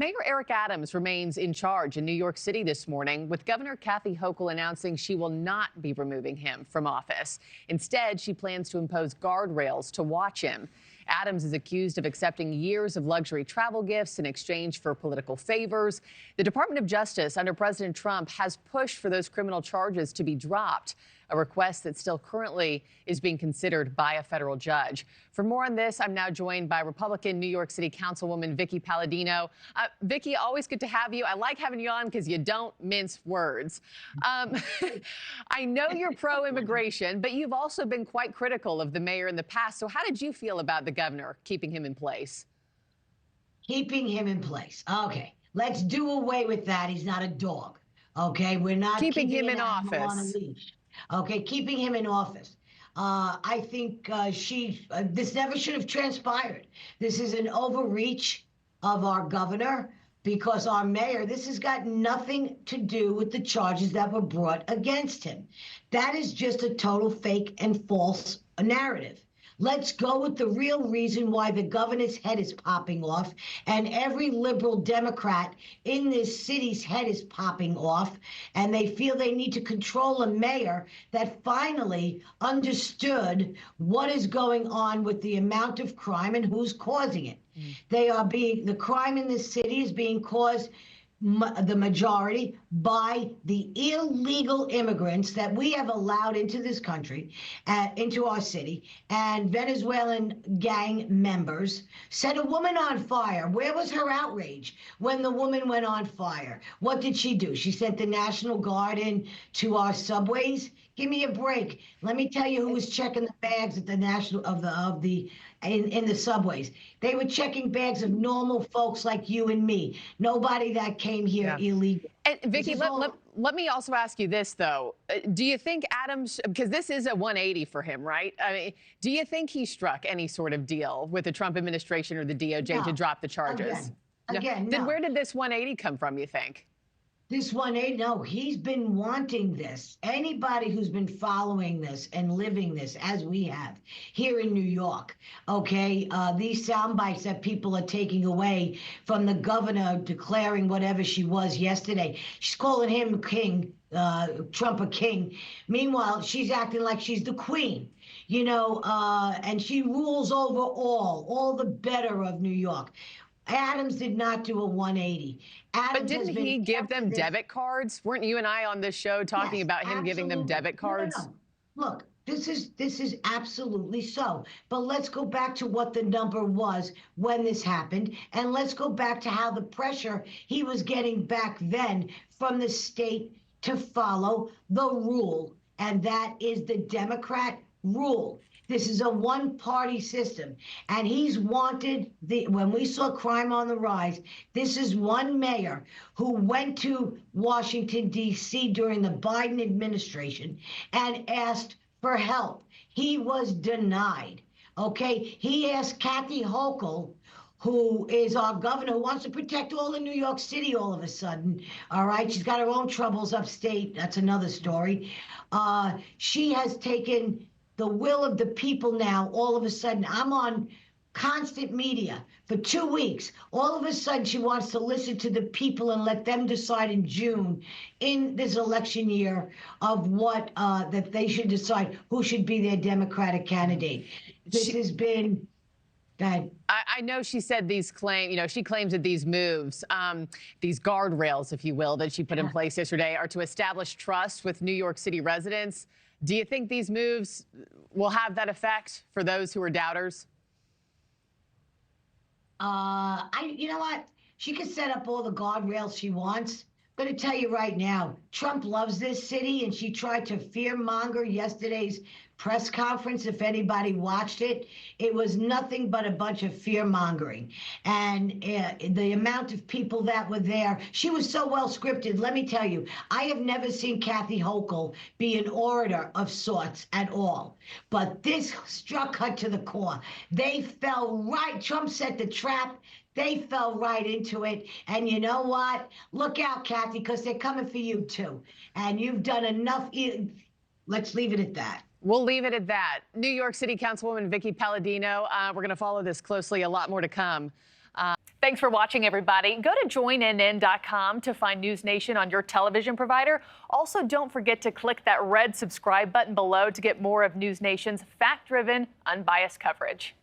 Mayor Eric Adams remains in charge in New York City this morning, with Governor Kathy Hochul announcing she will not be removing him from office. Instead, she plans to impose guardrails to watch him. Adams is accused of accepting years of luxury travel gifts in exchange for political favors. The Department of Justice under President Trump has pushed for those criminal charges to be dropped, a request that still currently is being considered by a federal judge. For more on this, I'm now joined by Republican New York City Councilwoman Vickie Paladino. Vickie, always good to have you. I like having you on because you don't mince words. I know you're pro-immigration, but you've also been quite critical of the mayor in the past. So how did you feel about the governor keeping him in place? Keeping him in place. Okay, let's do away with that. He's not a dog. Okay, we're not keeping him in office on a leash. Okay, keeping him in office. I think this never should have transpired. This is an overreach of our governor, because our mayor, this has got nothing to do with the charges that were brought against him. That is just a total fake and false narrative. Let's go with the real reason why the governor's head is popping off, and every liberal Democrat in this city's head is popping off, and they feel they need to control a mayor that finally understood what is going on with the amount of crime and who's causing it. The crime in this city is being caused, the majority, by the illegal immigrants that we have allowed into this country, into our city, and Venezuelan gang members set a woman on fire. Where was her outrage when the woman went on fire? What did she do? She sent the National Guard in to our subways? Give me a break. Let me tell you who was checking the bags at the in the subways. They were checking bags of normal folks like you and me. Nobody that came here illegal. And Vickie, let me also ask you this, though. Do you think Adams, because this is a 180 for him, right? I mean, do you think he struck any sort of deal with the Trump administration or the DOJ to drop the charges? Again, no. Then where did this 180 come from, you think? This 180, no, he's been wanting this. Anybody who's been following this and living this, as we have here in New York, okay, these sound bites that people are taking away from the governor declaring whatever she was yesterday. She's calling him king, Trump a king. Meanwhile, she's acting like she's the queen, you know, and she rules over all the better of New York. Adams did not do a 180. But didn't he give them debit cards? Weren't you and I on this show talking about him giving them debit cards? No. Look, this is absolutely so. But let's go back to what the number was when this happened, and let's go back to how the pressure he was getting back then from the state to follow the rule, and that is the Democrat rule. This is a one-party system, and he's wanted when we saw crime on the rise, this is one mayor who went to Washington, D.C. during the Biden administration and asked for help. He was denied, okay? He asked Kathy Hochul, who is our governor, who wants to protect all of New York City all of a sudden, all right? She's got her own troubles upstate. That's another story. She has taken the will of the people now. All of a sudden, I'm on constant media for 2 weeks. All of a sudden, she wants to listen to the people and let them decide in June, in this election year, of what that they should decide who should be their Democratic candidate. This has been. Go ahead. I know she said these she claims that these moves, these guardrails, if you will, that she put in place yesterday are to establish trust with New York City residents. Do you think these moves will have that effect for those who are doubters? You know what? She can set up all the guardrails she wants. I'm going to tell you right now, Trump loves this city, and she tried to fear-monger yesterday's press conference. If anybody watched it, it was nothing but a bunch of fear-mongering. And the amount of people that were there, she was so well scripted. Let me tell you, I have never seen Kathy Hochul be an orator of sorts at all. But this struck her to the core. They fell right. Trump set the trap. They fell right into it. And you know what? Look out, Kathy, because they're coming for you, too. And you've done enough. Let's leave it at that. We'll leave it at that. New York City Councilwoman Vickie Paladino, we're going to follow this closely. A lot more to come. Thanks for watching, everybody. Go to joinnn.com to find NewsNation on your television provider. Also, don't forget to click that red subscribe button below to get more of NewsNation's fact-driven, unbiased coverage.